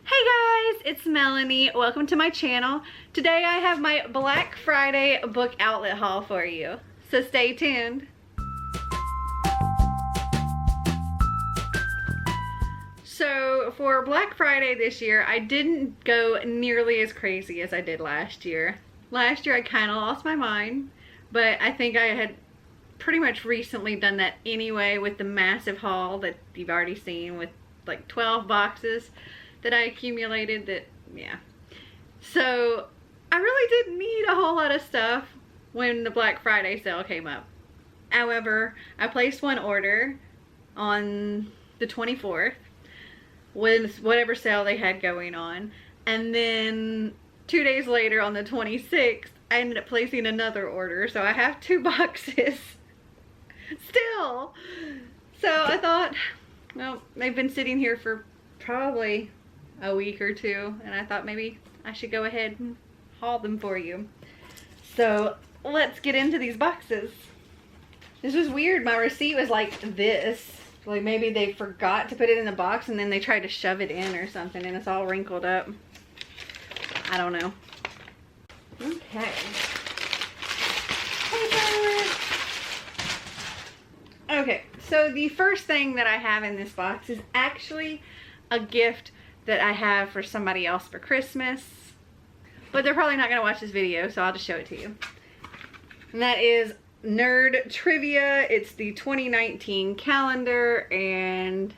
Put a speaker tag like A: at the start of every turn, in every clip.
A: Hey guys, it's Melanie. Welcome to my channel. Today I have my Black Friday book outlet haul for you, so stay tuned. So for Black Friday this year, I didn't go nearly as crazy as I did last year. Last year I kind of lost my mind, but I think I had pretty much recently done that anyway with the massive haul that you've already seen with like 12 boxes that I accumulated. Yeah. So I really didn't need a whole lot of stuff when the Black Friday sale came up. However, I placed one order on the 24th with whatever sale they had going on, and then 2 days later on the 26th I ended up placing another order, so I have 2 boxes still. So I thought, well, they've been sitting here for probably a week or two, and I thought maybe I should go ahead and haul them for you. So let's get into these boxes. This was weird. My receipt was like this. Like maybe they forgot to put it in the box and then they tried to shove it in or something, and it's all wrinkled up. I don't know. Okay. Okay, so the first thing that I have in this box is actually a gift that I have for somebody else for Christmas. But they're probably not going to watch this video, so I'll just show it to you. And that is Nerd Trivia. It's the 2019 calendar, and,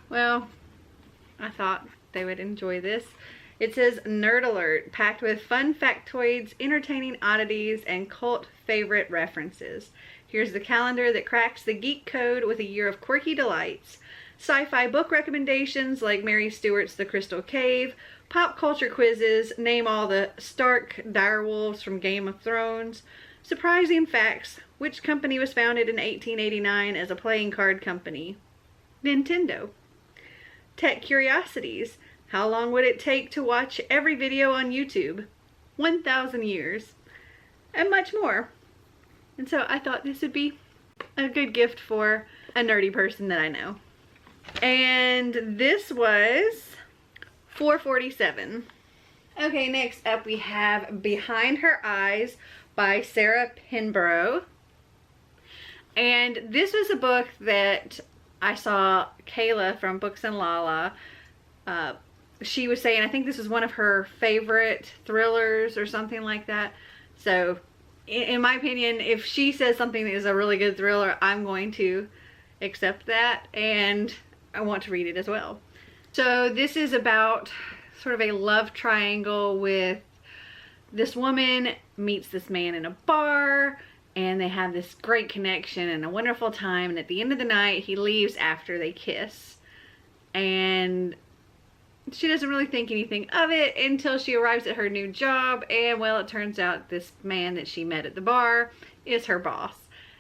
A: well, I thought they would enjoy this. It says Nerd Alert, packed with fun factoids, entertaining oddities, and cult favorite references. Here's the calendar that cracks the geek code with a year of quirky delights. Sci-fi book recommendations like Mary Stewart's The Crystal Cave, pop culture quizzes, name all the Stark direwolves from Game of Thrones, surprising facts, which company was founded in 1889 as a playing card company? Nintendo. Tech curiosities, how long would it take to watch every video on YouTube? 1,000 years. And much more. And so I thought this would be a good gift for a nerdy person that I know. And this was $4.47. Okay, next up we have Behind Her Eyes by Sarah Pinborough. And this was a book that I saw Kayla from Books and Lala. She was saying, I think this is one of her favorite thrillers or something like that. So in my opinion, if she says something is a really good thriller, I'm going to accept that, and I want to read it as well. So this is about sort of a love triangle with this woman meets this man in a bar, and they have this great connection and a wonderful time, and at the end of the night he leaves after they kiss, and she doesn't really think anything of it until she arrives at her new job, and well, it turns out this man that she met at the bar is her boss,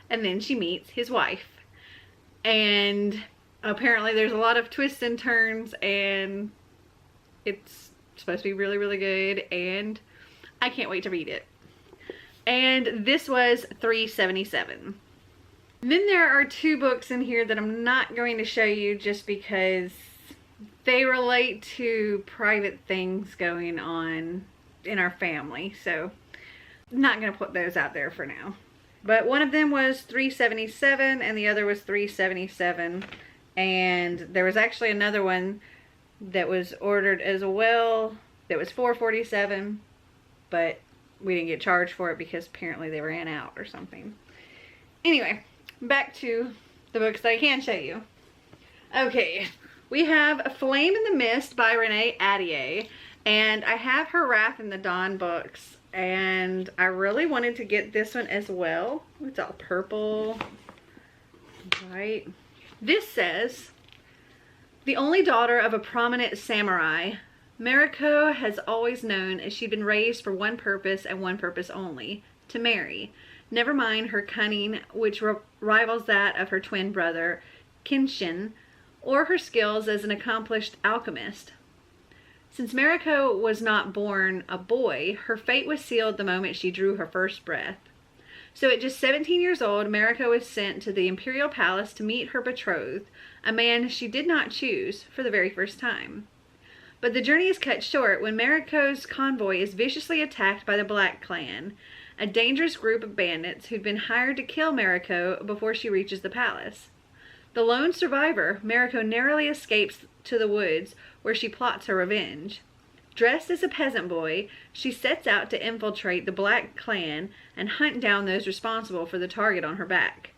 A: and then she meets his wife, and apparently there's a lot of twists and turns, and it's supposed to be really, really good, and I can't wait to read it. And this was $3.77. Then there are 2 books in here that I'm not going to show you just because they relate to private things going on in our family, so I'm not going to put those out there for now. But one of them was $3.77 and the other was $3.77, and there was actually another one that was ordered as well that was $4.47, but we didn't get charged for it because apparently they ran out or something. Anyway, back to the books that I can show you. Okay, we have Flame in the Mist by Renee Ahdieh, and I have her Wrath in the Dawn books, and I really wanted to get this one as well. It's all purple, right? This says, the only daughter of a prominent samurai, Mariko has always known as she'd been raised for one purpose and one purpose only, to marry. Never mind her cunning, which rivals that of her twin brother, Kenshin, or her skills as an accomplished alchemist. Since Mariko was not born a boy, her fate was sealed the moment she drew her first breath. So at just 17 years old, Mariko was sent to the Imperial Palace to meet her betrothed, a man she did not choose, for the very first time. But the journey is cut short when Mariko's convoy is viciously attacked by the Black Clan, a dangerous group of bandits who'd been hired to kill Mariko before she reaches the palace. The lone survivor, Mariko narrowly escapes to the woods where she plots her revenge. Dressed as a peasant boy, she sets out to infiltrate the Black Clan and hunt down those responsible for the target on her back.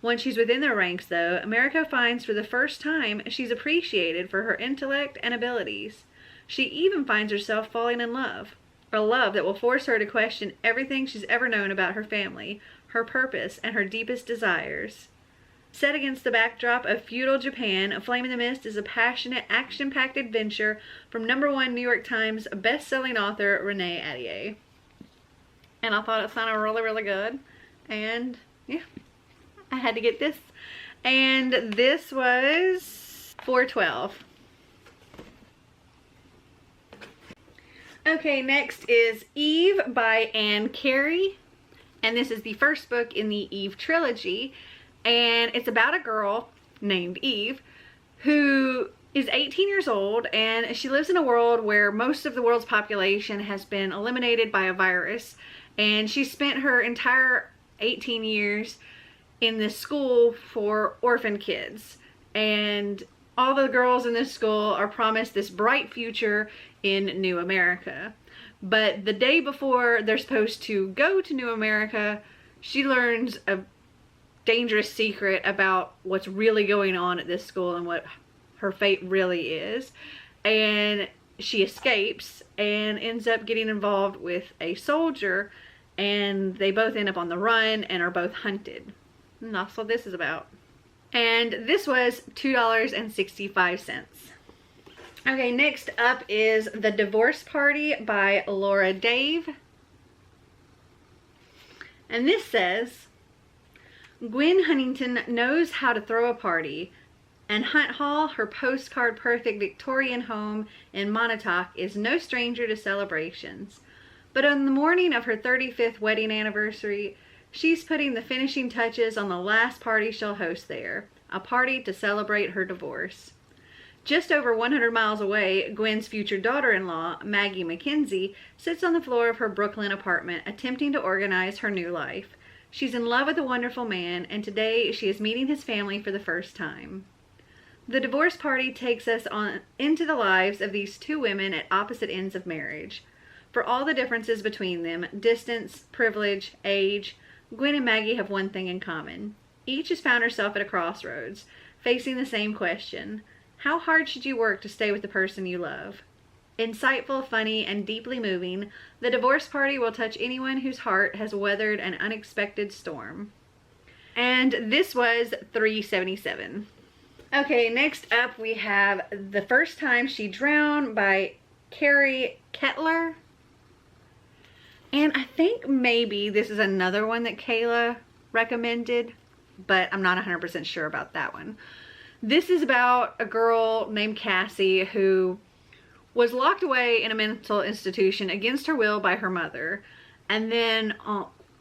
A: Once she's within their ranks, though, Mariko finds for the first time she's appreciated for her intellect and abilities. She even finds herself falling in love, a love that will force her to question everything she's ever known about her family, her purpose, and her deepest desires. Set against the backdrop of feudal Japan, A Flame in the Mist is a passionate, action-packed adventure from #1 New York Times best-selling author Renee Ahdieh. And I thought it sounded really, really good. And yeah, I had to get this. And this was $4.12. Okay, next is Eve by Anne Carey. And this is the first book in the Eve trilogy. And it's about a girl named Eve who is 18 years old, and she lives in a world where most of the world's population has been eliminated by a virus. And she spent her entire 18 years in this school for orphan kids. And all the girls in this school are promised this bright future in New America. But the day before they're supposed to go to New America, she learns a dangerous secret about what's really going on at this school and what her fate really is. And she escapes and ends up getting involved with a soldier, and they both end up on the run and are both hunted. And that's what this is about. And this was $2.65. Okay, next up is The Divorce Party by Laura Dave. And this says, Gwen Huntington knows how to throw a party, and Hunt Hall, her postcard perfect Victorian home in Montauk, is no stranger to celebrations. But on the morning of her 35th wedding anniversary, she's putting the finishing touches on the last party she'll host there, a party to celebrate her divorce. Just over 100 miles away, Gwen's future daughter-in-law, Maggie McKenzie, sits on the floor of her Brooklyn apartment attempting to organize her new life. She's in love with a wonderful man, and today she is meeting his family for the first time. The divorce party takes us into the lives of these two women at opposite ends of marriage. For all the differences between them, distance, privilege, age, Gwen and Maggie have one thing in common. Each has found herself at a crossroads, facing the same question. How hard should you work to stay with the person you love? Insightful, funny, and deeply moving, The Divorce Party will touch anyone whose heart has weathered an unexpected storm. And this was $3.77. Okay, next up we have The First Time She Drowned by Carrie Kettler. And I think maybe this is another one that Kayla recommended, but I'm not 100% sure about that one. This is about a girl named Cassie who was locked away in a mental institution against her will by her mother. And then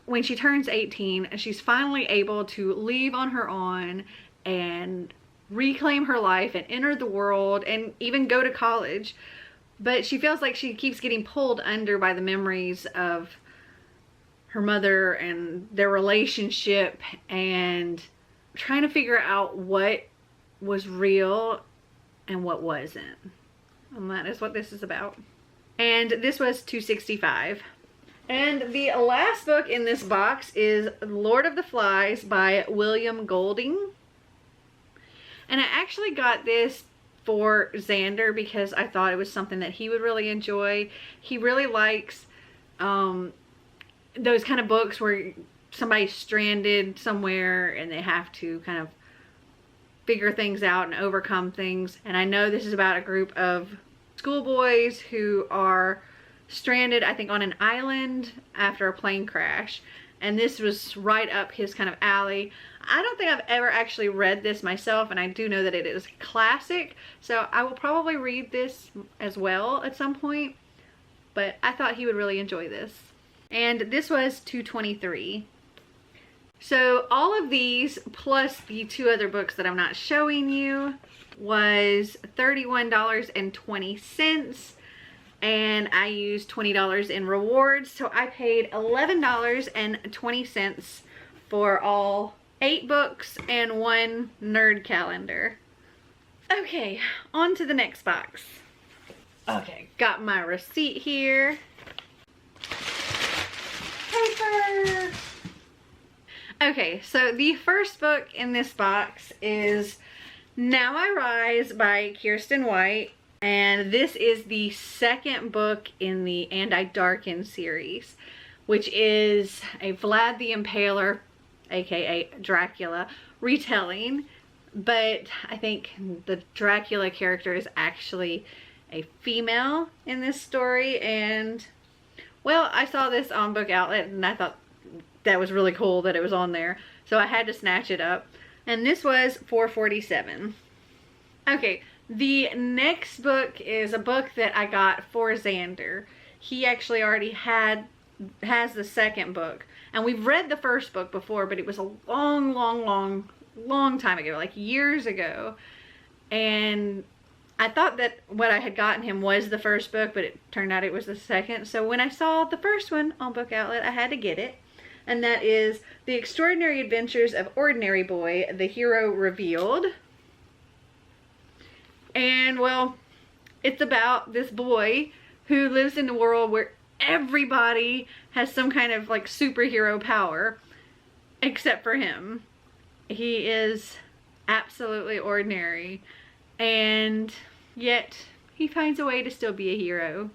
A: when she turns 18, she's finally able to leave on her own and reclaim her life and enter the world and even go to college. But she feels like she keeps getting pulled under by the memories of her mother and their relationship and trying to figure out what was real and what wasn't. And that is what this is about. And this was $2.65. And the last book in this box is Lord of the Flies by William Golding. And I actually got this for Xander because I thought it was something that he would really enjoy. He really likes those kind of books where somebody's stranded somewhere and they have to kind of figure things out and overcome things. And I know this is about a group of schoolboys who are stranded, I think, on an island after a plane crash. And this was right up his kind of alley. I don't think I've ever actually read this myself, and I do know that it is a classic, so I will probably read this as well at some point, but I thought he would really enjoy this. And this was $2.23. So all of these plus the 2 other books that I'm not showing you was $31.20, and I used $20 in rewards, so I paid $11.20 for all 8 books and 1 nerd calendar. Okay, on to the next box. Okay, got my receipt here. Paper! Okay, so the first book in this box is Now I Rise by Kiersten White, and this is the second book in the And I Darken series, which is a Vlad the Impaler, aka Dracula, retelling, but I think the Dracula character is actually a female in this story, and well, I saw this on Book Outlet and I thought that was really cool that it was on there, so I had to snatch it up, and this was $4.47. Okay, the next book is a book that I got for Xander. He actually already has the second book, and we've read the first book before, but it was a long time ago, like years ago, and I thought that what I had gotten him was the first book, but it turned out it was the second. So when I saw the first one on Book Outlet, I had to get it. And that is The Extraordinary Adventures of Ordinary Boy, The Hero Revealed. And well, it's about this boy who lives in a world where everybody has some kind of like superhero power, except for him. He is absolutely ordinary, and yet he finds a way to still be a hero,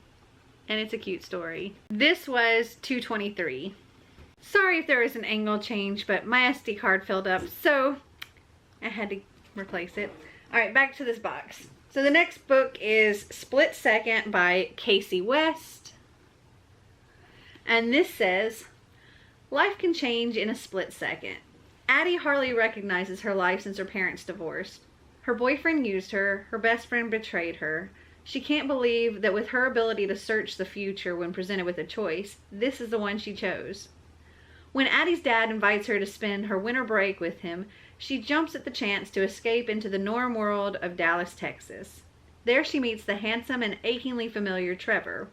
A: and it's a cute story. This was $2.23. Sorry if there was an angle change, but my SD card filled up, so I had to replace it. Alright, back to this box. So the next book is Split Second by Casey West, and this says, life can change in a split second. Addie hardly recognizes her life since her parents divorced. Her boyfriend used her, her best friend betrayed her. She can't believe that with her ability to search the future when presented with a choice, this is the one she chose. When Addie's dad invites her to spend her winter break with him, she jumps at the chance to escape into the norm world of Dallas, Texas. There she meets the handsome and achingly familiar Trevor.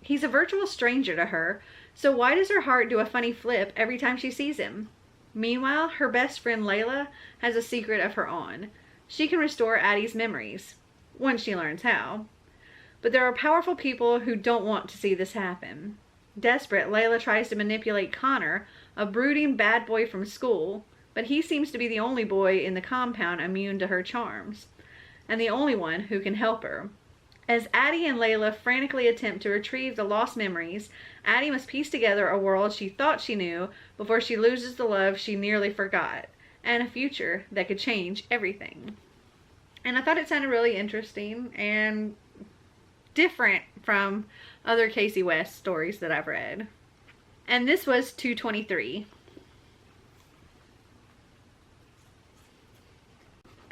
A: He's a virtual stranger to her, so why does her heart do a funny flip every time she sees him? Meanwhile, her best friend Layla has a secret of her own. She can restore Addie's memories, once she learns how. But there are powerful people who don't want to see this happen. Desperate, Layla tries to manipulate Connor, a brooding bad boy from school, but he seems to be the only boy in the compound immune to her charms, and the only one who can help her. As Addie and Layla frantically attempt to retrieve the lost memories, Addie must piece together a world she thought she knew before she loses the love she nearly forgot, and a future that could change everything. And I thought it sounded really interesting and different from other Casey West stories that I've read. And this was $2.23.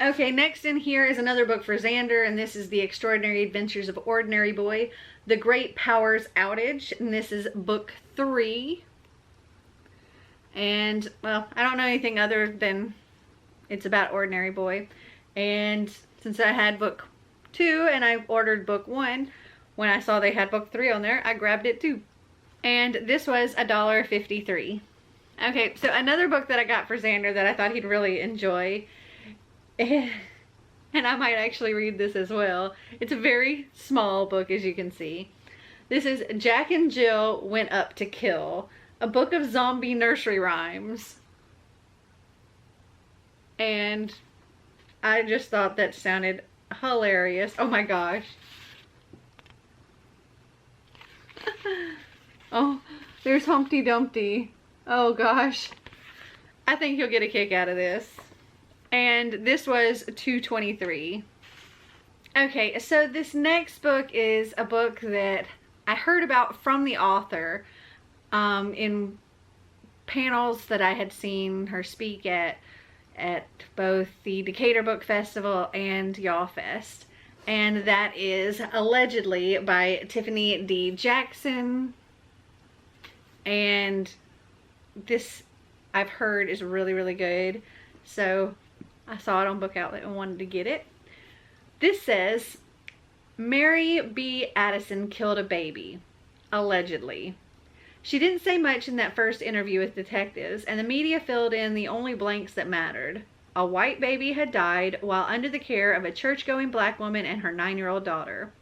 A: Okay, next in here is another book for Xander, and this is The Extraordinary Adventures of Ordinary Boy, The Great Powers Outage, and this is book 3. And, well, I don't know anything other than it's about Ordinary Boy. And since I had book 2 and I ordered book 1, when I saw they had book 3 on there, I grabbed it too. And this was $1.53. Okay, so another book that I got for Xander that I thought he'd really enjoy, and I might actually read this as well. It's a very small book, as you can see. This is Jack and Jill Went Up to Kill, a book of zombie nursery rhymes. And I just thought that sounded hilarious. Oh my gosh. Oh, there's Humpty Dumpty. Oh gosh. I think you'll get a kick out of this. And this was $2.23. Okay, so this next book is a book that I heard about from the author in panels that I had seen her speak at both the Decatur Book Festival and Y'all Fest. And that is Allegedly by Tiffany D. Jackson. And this I've heard is really, really good. So I saw it on Book Outlet and wanted to get it. This says, Mary B. Addison killed a baby, allegedly. She didn't say much in that first interview with detectives, and the media filled in the only blanks that mattered. A white baby had died while under the care of a church-going black woman and her 9-year-old daughter.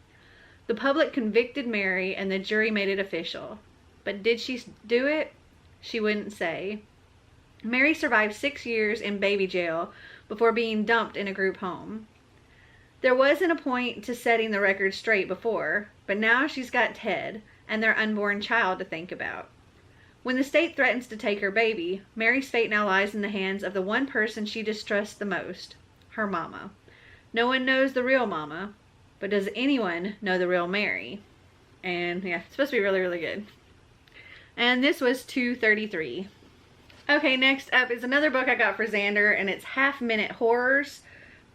A: The public convicted Mary, and the jury made it official. But did she do it? She wouldn't say. Mary survived 6 years in baby jail before being dumped in a group home. There wasn't a point to setting the record straight before, but now she's got Ted and their unborn child to think about. When the state threatens to take her baby, Mary's fate now lies in the hands of the one person she distrusts the most, her mama. No one knows the real mama, but does anyone know the real Mary? And yeah, it's supposed to be really, really good. And this was $2.33. Okay, next up is another book I got for Xander, and it's Half-Minute Horrors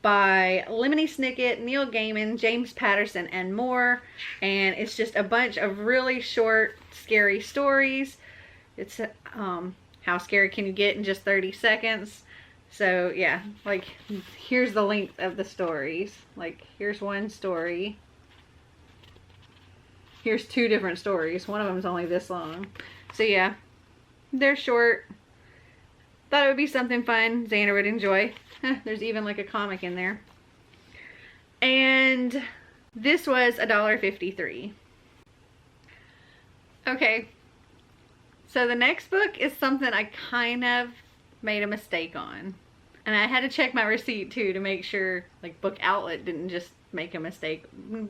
A: by Lemony Snicket, Neil Gaiman, James Patterson, and more. And it's just a bunch of really short, scary stories. It's how scary can you get in just 30 seconds? So yeah, like here's the length of the stories. Like here's one story. Here's 2 different stories. One of them is only this long. So yeah, they're short. Thought it would be something fun Xander would enjoy. There's even like a comic in there. And this was $1.53. Okay. So the next book is something I kind of made a mistake on. And I had to check my receipt too to make sure like Book Outlet didn't just make a mistake.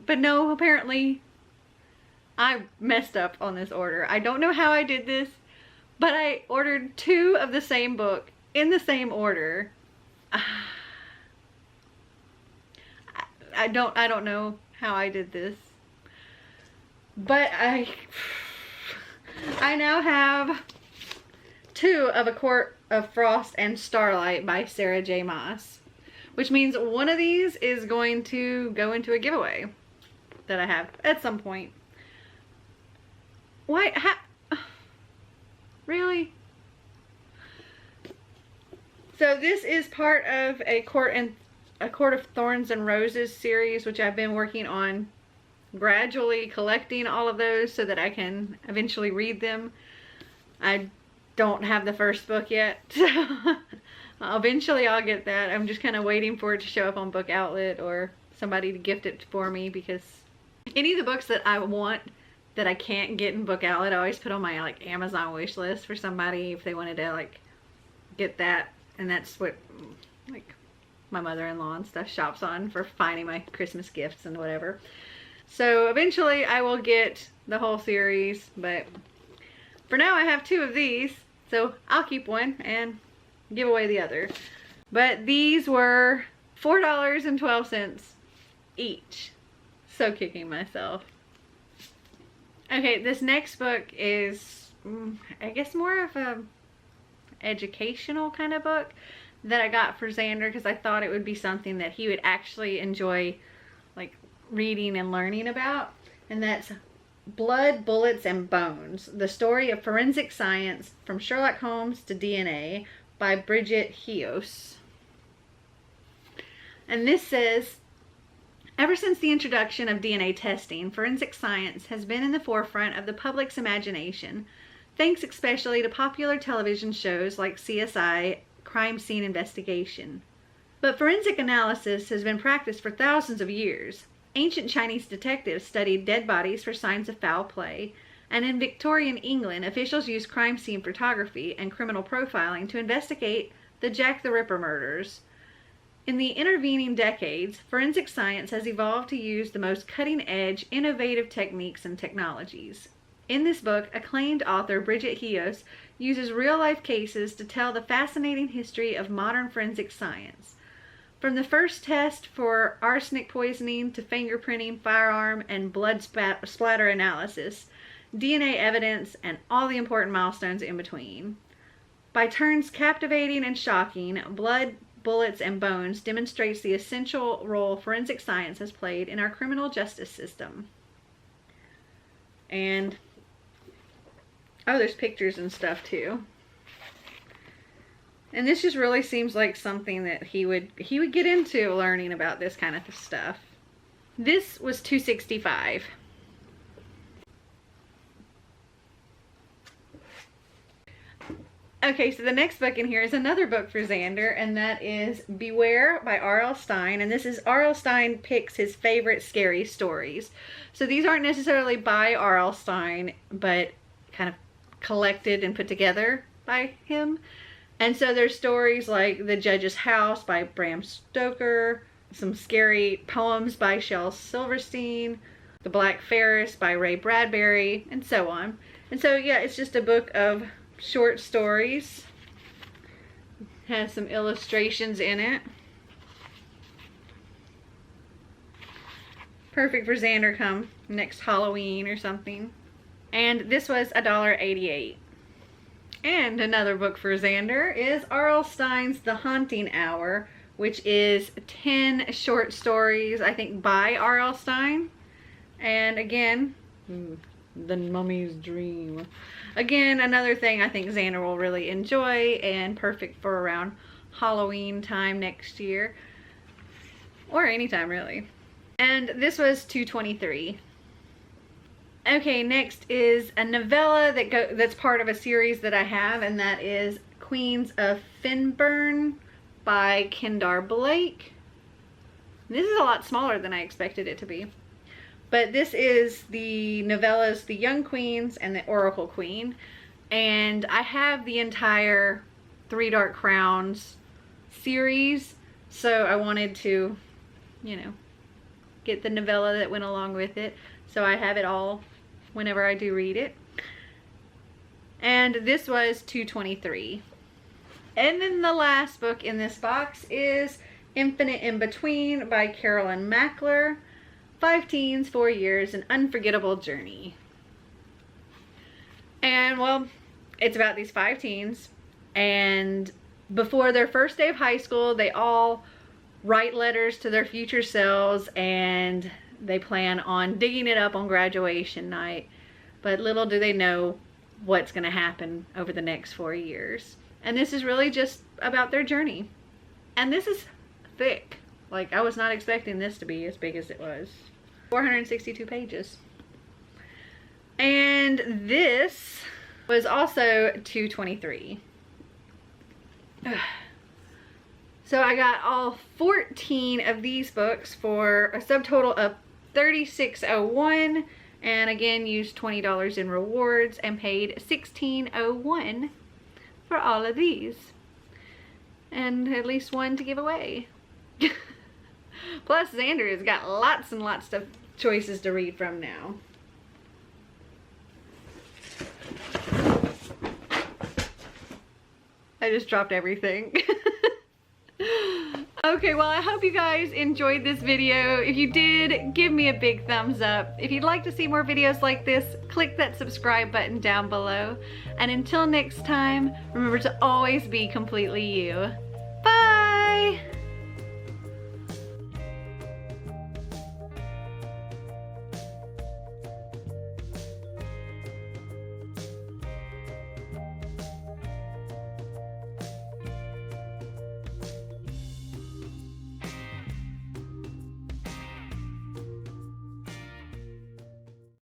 A: But no, apparently I messed up on this order. I don't know how I did this, but I ordered 2 of the same book in the same order. I don't know how I did this, but I now have 2 of A Court of Frost and Starlight by Sarah J. Maas, which means one of these is going to go into a giveaway that I have at some point. Why? Really? So this is part of a Court of Thorns and Roses series, which I've been working on gradually collecting all of those so that I can eventually read them. I don't have the first book yet, so eventually I'll get that. I'm just kind of waiting for it to show up on Book Outlet or somebody to gift it for me, because any of the books that I want that I can't get in Book Outlet, I always put on my like Amazon wish list for somebody if they wanted to like get that. And that's what like my mother-in-law and stuff shops on for finding my Christmas gifts and whatever. So eventually I will get the whole series, but for now I have 2 of these, so I'll keep one and give away the other. But these were $4.12 each. So kicking myself. Okay, this next book is I guess more of a educational kind of book that I got for Xander, because I thought it would be something that he would actually enjoy like reading and learning about, and that's Blood, Bullets, and Bones, the story of forensic science from Sherlock Holmes to DNA by Bridget Heos. And this says, ever since the introduction of DNA testing, forensic science has been in the forefront of the public's imagination, thanks especially to popular television shows like CSI, Crime Scene Investigation. But forensic analysis has been practiced for thousands of years. Ancient Chinese detectives studied dead bodies for signs of foul play, and in Victorian England, officials used crime scene photography and criminal profiling to investigate the Jack the Ripper murders. In the intervening decades, forensic science has evolved to use the most cutting-edge, innovative techniques and technologies. In this book, acclaimed author Bridget Heos uses real-life cases to tell the fascinating history of modern forensic science. From the first test for arsenic poisoning to fingerprinting, firearm, and blood splatter analysis, DNA evidence, and all the important milestones in between. By turns captivating and shocking, Blood, Bullets, and Bones demonstrates the essential role forensic science has played in our criminal justice system. And oh, there's pictures and stuff too. And this just really seems like something that he would get into, learning about this kind of stuff. This was $2.65. Okay, so the next book in here is another book for Xander, and that is Beware by R.L. Stine. And this is R.L. Stine picks his favorite scary stories. So these aren't necessarily by R.L. Stine, but kind of collected and put together by him. And so there's stories like The Judge's House by Bram Stoker, some scary poems by Shel Silverstein, The Black Ferris by Ray Bradbury, and so on. And so yeah, it's just a book of short stories. Has some illustrations in it. Perfect for Xander come next Halloween or something. And this was $1.88. And another book for Xander is R.L. Stine's The Haunting Hour, which is 10 short stories, I think, by R.L. Stine. And again, The Mummy's Dream. Again, another thing I think Xander will really enjoy, and perfect for around Halloween time next year. Or anytime, really. And this was $2.23. Okay, next is a novella that's part of a series that I have, and that is Queens of Finburn by Kendar Blake. This is a lot smaller than I expected it to be. But this is the novellas The Young Queens and The Oracle Queen. And I have the entire Three Dark Crowns series, so I wanted to, you know, get the novella that went along with it. So I have it all whenever I do read it. And this was $2.23. And then the last book in this box is Infinite in Between by Carolyn Mackler. 5 Teens, 4 Years, An Unforgettable Journey. And well, it's about these 5 teens, and before their first day of high school, they all write letters to their future selves, and they plan on digging it up on graduation night. But little do they know what's going to happen over the next 4 years. And this is really just about their journey. And this is thick. Like, I was not expecting this to be as big as it was. 462 pages. And this was also $2.23. So I got all 14 of these books for a subtotal of $36.01, and again used $20 in rewards and paid $16.01 for all of these. And at least one to give away. Plus Xander has got lots and lots of choices to read from now. I just dropped everything. Okay, well, I hope you guys enjoyed this video. If you did, give me a big thumbs up. If you'd like to see more videos like this, click that subscribe button down below. And until next time, remember to always be completely you.